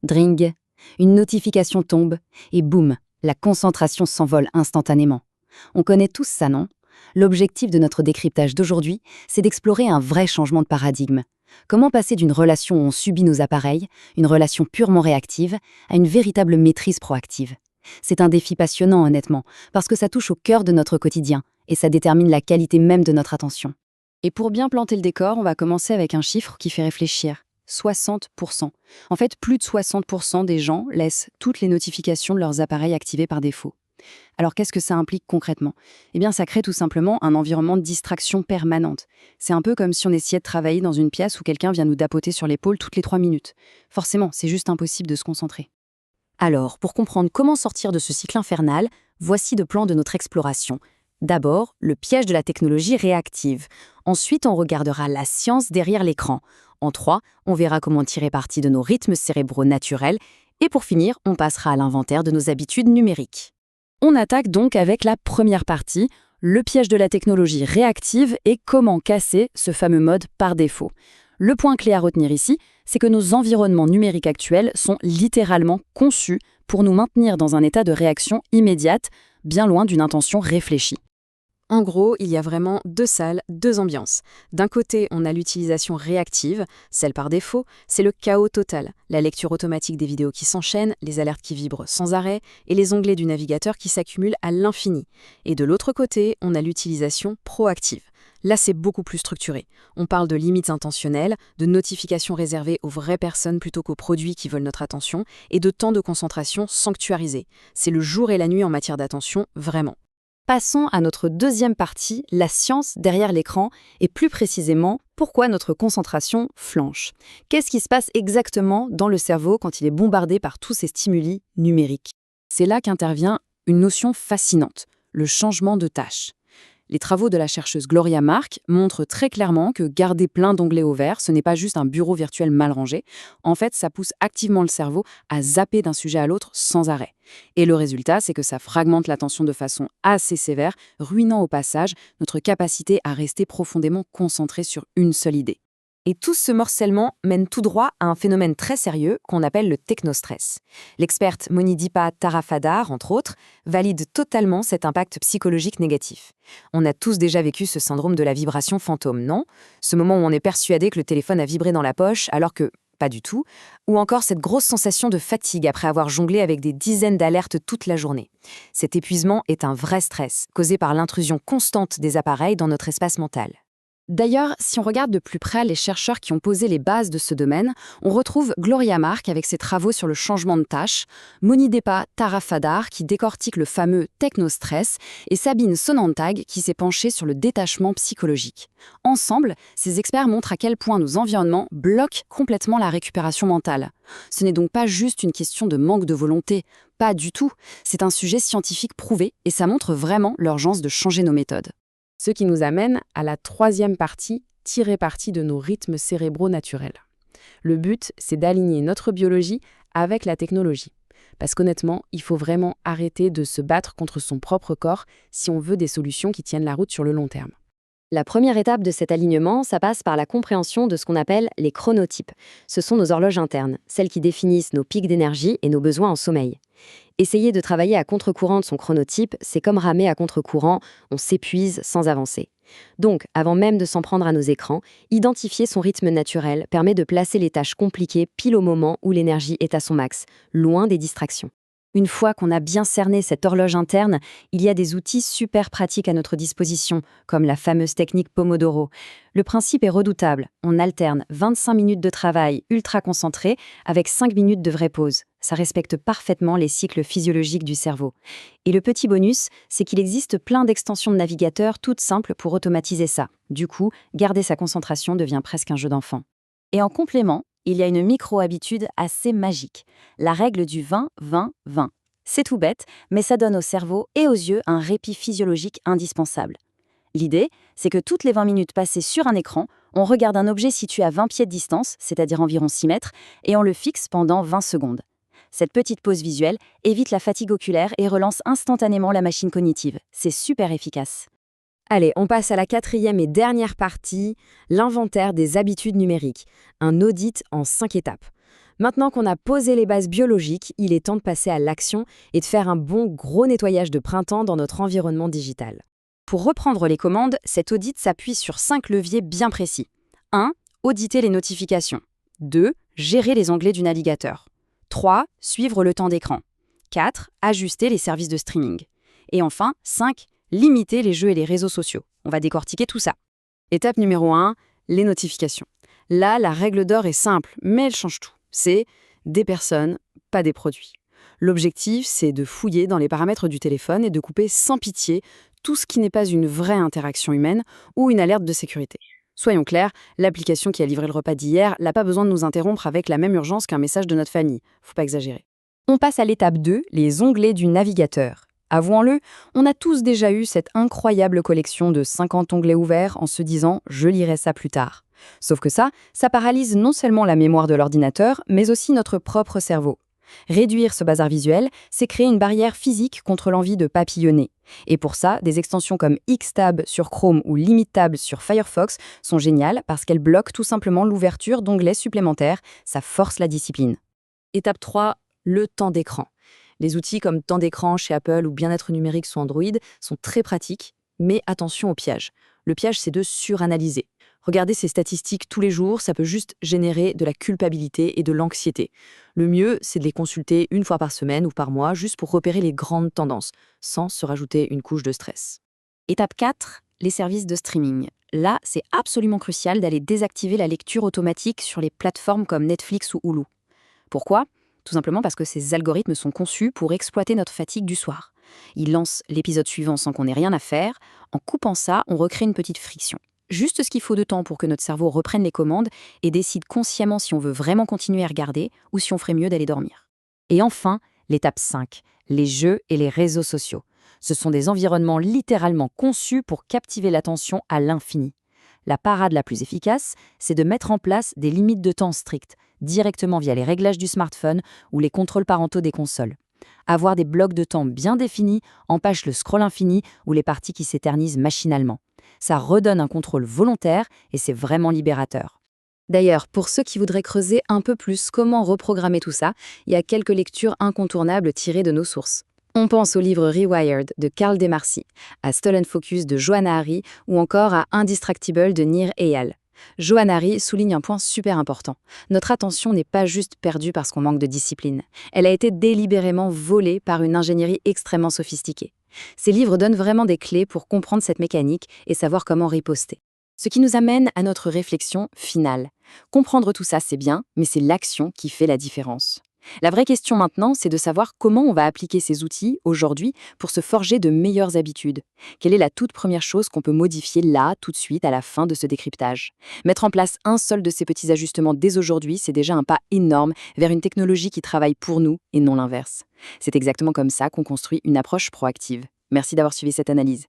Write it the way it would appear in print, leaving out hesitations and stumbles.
Dring, une notification tombe et boum, la concentration s'envole instantanément. On connaît tous ça, non? L'objectif de notre décryptage d'aujourd'hui, c'est d'explorer un vrai changement de paradigme. Comment passer d'une relation où on subit nos appareils, une relation purement réactive, à une véritable maîtrise proactive? C'est un défi passionnant, honnêtement, parce que ça touche au cœur de notre quotidien et ça détermine la qualité même de notre attention. Et pour bien planter le décor, on va commencer avec un chiffre qui fait réfléchir. 60%. En fait, plus de 60% des gens laissent toutes les notifications de leurs appareils activées par défaut. Alors qu'est-ce que ça implique concrètement? Eh bien, ça crée tout simplement un environnement de distraction permanente. C'est un peu comme si on essayait de travailler dans une pièce où quelqu'un vient nous tapoter sur l'épaule toutes les 3 minutes. Forcément, c'est juste impossible de se concentrer. Alors, pour comprendre comment sortir de ce cycle infernal, voici le plan de notre exploration. D'abord, le piège de la technologie réactive. Ensuite, on regardera la science derrière l'écran. En 3, on verra comment tirer parti de nos rythmes cérébraux naturels. Et pour finir, on passera à l'inventaire de nos habitudes numériques. On attaque donc avec la première partie, le piège de la technologie réactive et comment casser ce fameux mode par défaut. Le point clé à retenir ici, c'est que nos environnements numériques actuels sont littéralement conçus pour nous maintenir dans un état de réaction immédiate, bien loin d'une intention réfléchie. En gros, il y a vraiment deux salles, deux ambiances. D'un côté, on a l'utilisation réactive, celle par défaut, c'est le chaos total. La lecture automatique des vidéos qui s'enchaînent, les alertes qui vibrent sans arrêt et les onglets du navigateur qui s'accumulent à l'infini. Et de l'autre côté, on a l'utilisation proactive. Là, c'est beaucoup plus structuré. On parle de limites intentionnelles, de notifications réservées aux vraies personnes plutôt qu'aux produits qui veulent notre attention, et de temps de concentration sanctuarisé. C'est le jour et la nuit en matière d'attention, vraiment. Passons à notre deuxième partie, la science derrière l'écran, et plus précisément, pourquoi notre concentration flanche. Qu'est-ce qui se passe exactement dans le cerveau quand il est bombardé par tous ces stimuli numériques? C'est là qu'intervient une notion fascinante, le changement de tâche. Les travaux de la chercheuse Gloria Mark montrent très clairement que garder plein d'onglets ouverts, ce n'est pas juste un bureau virtuel mal rangé. En fait, ça pousse activement le cerveau à zapper d'un sujet à l'autre sans arrêt. Et le résultat, c'est que ça fragmente l'attention de façon assez sévère, ruinant au passage notre capacité à rester profondément concentré sur une seule idée. Et tout ce morcellement mène tout droit à un phénomène très sérieux qu'on appelle le technostress. L'experte Monideepa Tarafadar, entre autres, valide totalement cet impact psychologique négatif. On a tous déjà vécu ce syndrome de la vibration fantôme, non? Ce moment où on est persuadé que le téléphone a vibré dans la poche alors que pas du tout, ou encore cette grosse sensation de fatigue après avoir jonglé avec des dizaines d'alertes toute la journée. Cet épuisement est un vrai stress, causé par l'intrusion constante des appareils dans notre espace mental. D'ailleurs, si on regarde de plus près les chercheurs qui ont posé les bases de ce domaine, on retrouve Gloria Mark avec ses travaux sur le changement de tâche, Monideepa Tarafadar qui décortique le fameux technostress et Sabine Sonntag qui s'est penchée sur le détachement psychologique. Ensemble, ces experts montrent à quel point nos environnements bloquent complètement la récupération mentale. Ce n'est donc pas juste une question de manque de volonté, pas du tout. C'est un sujet scientifique prouvé et ça montre vraiment l'urgence de changer nos méthodes. Ce qui nous amène à la troisième partie, tirer parti de nos rythmes cérébraux naturels. Le but, c'est d'aligner notre biologie avec la technologie. Parce qu'honnêtement, il faut vraiment arrêter de se battre contre son propre corps si on veut des solutions qui tiennent la route sur le long terme. La première étape de cet alignement, ça passe par la compréhension de ce qu'on appelle les chronotypes. Ce sont nos horloges internes, celles qui définissent nos pics d'énergie et nos besoins en sommeil. Essayer de travailler à contre-courant de son chronotype, c'est comme ramer à contre-courant, on s'épuise sans avancer. Donc, avant même de s'en prendre à nos écrans, identifier son rythme naturel permet de placer les tâches compliquées pile au moment où l'énergie est à son max, loin des distractions. Une fois qu'on a bien cerné cette horloge interne, il y a des outils super pratiques à notre disposition, comme la fameuse technique Pomodoro. Le principe est redoutable. On alterne 25 minutes de travail ultra concentré avec 5 minutes de vraie pause. Ça respecte parfaitement les cycles physiologiques du cerveau. Et le petit bonus, c'est qu'il existe plein d'extensions de navigateur toutes simples pour automatiser ça. Du coup, garder sa concentration devient presque un jeu d'enfant. Et en complément, il y a une micro-habitude assez magique, la règle du 20-20-20. C'est tout bête, mais ça donne au cerveau et aux yeux un répit physiologique indispensable. L'idée, c'est que toutes les 20 minutes passées sur un écran, on regarde un objet situé à 20 pieds de distance, c'est-à-dire environ 6 mètres, et on le fixe pendant 20 secondes. Cette petite pause visuelle évite la fatigue oculaire et relance instantanément la machine cognitive. C'est super efficace. Allez, on passe à la quatrième et dernière partie, l'inventaire des habitudes numériques, un audit en 5 étapes. Maintenant qu'on a posé les bases biologiques, il est temps de passer à l'action et de faire un bon gros nettoyage de printemps dans notre environnement digital. Pour reprendre les commandes, cet audit s'appuie sur 5 leviers bien précis. 1. Auditer les notifications. 2. Gérer les onglets du navigateur. 3. Suivre le temps d'écran. 4. Ajuster les services de streaming. Et enfin, 5. Limiter les jeux et les réseaux sociaux. On va décortiquer tout ça. Étape numéro 1, les notifications. Là, la règle d'or est simple, mais elle change tout. C'est des personnes, pas des produits. L'objectif, c'est de fouiller dans les paramètres du téléphone et de couper sans pitié tout ce qui n'est pas une vraie interaction humaine ou une alerte de sécurité. Soyons clairs, l'application qui a livré le repas d'hier n'a pas besoin de nous interrompre avec la même urgence qu'un message de notre famille. Faut pas exagérer. On passe à l'étape 2, les onglets du navigateur. Avouons-le, on a tous déjà eu cette incroyable collection de 50 onglets ouverts en se disant « je lirai ça plus tard ». Sauf que ça paralyse non seulement la mémoire de l'ordinateur, mais aussi notre propre cerveau. Réduire ce bazar visuel, c'est créer une barrière physique contre l'envie de papillonner. Et pour ça, des extensions comme Xtab sur Chrome ou Limit-Tab sur Firefox sont géniales parce qu'elles bloquent tout simplement l'ouverture d'onglets supplémentaires, ça force la discipline. Étape 3, le temps d'écran. Les outils comme temps d'écran chez Apple ou bien-être numérique sur Android sont très pratiques, mais attention au piège. Le piège, c'est de suranalyser. Regarder ces statistiques tous les jours, ça peut juste générer de la culpabilité et de l'anxiété. Le mieux, c'est de les consulter une fois par semaine ou par mois, juste pour repérer les grandes tendances, sans se rajouter une couche de stress. Étape 4, les services de streaming. Là, c'est absolument crucial d'aller désactiver la lecture automatique sur les plateformes comme Netflix ou Hulu. Pourquoi ? Tout simplement parce que ces algorithmes sont conçus pour exploiter notre fatigue du soir. Ils lancent l'épisode suivant sans qu'on ait rien à faire. En coupant ça, on recrée une petite friction. Juste ce qu'il faut de temps pour que notre cerveau reprenne les commandes et décide consciemment si on veut vraiment continuer à regarder ou si on ferait mieux d'aller dormir. Et enfin, l'étape 5, les jeux et les réseaux sociaux. Ce sont des environnements littéralement conçus pour captiver l'attention à l'infini. La parade la plus efficace, c'est de mettre en place des limites de temps strictes, directement via les réglages du smartphone ou les contrôles parentaux des consoles. Avoir des blocs de temps bien définis empêche le scroll infini ou les parties qui s'éternisent machinalement. Ça redonne un contrôle volontaire et c'est vraiment libérateur. D'ailleurs, pour ceux qui voudraient creuser un peu plus comment reprogrammer tout ça, il y a quelques lectures incontournables tirées de nos sources. On pense au livre Rewired de Carl Demarcy, à Stolen Focus de Johanna Hari ou encore à Indistractable de Nir Eyal. Johanna Hari souligne un point super important. Notre attention n'est pas juste perdue parce qu'on manque de discipline. Elle a été délibérément volée par une ingénierie extrêmement sophistiquée. Ces livres donnent vraiment des clés pour comprendre cette mécanique et savoir comment riposter. Ce qui nous amène à notre réflexion finale. Comprendre tout ça, c'est bien, mais c'est l'action qui fait la différence. La vraie question maintenant, c'est de savoir comment on va appliquer ces outils aujourd'hui pour se forger de meilleures habitudes. Quelle est la toute première chose qu'on peut modifier là, tout de suite, à la fin de ce décryptage ? Mettre en place un seul de ces petits ajustements dès aujourd'hui, c'est déjà un pas énorme vers une technologie qui travaille pour nous et non l'inverse. C'est exactement comme ça qu'on construit une approche proactive. Merci d'avoir suivi cette analyse.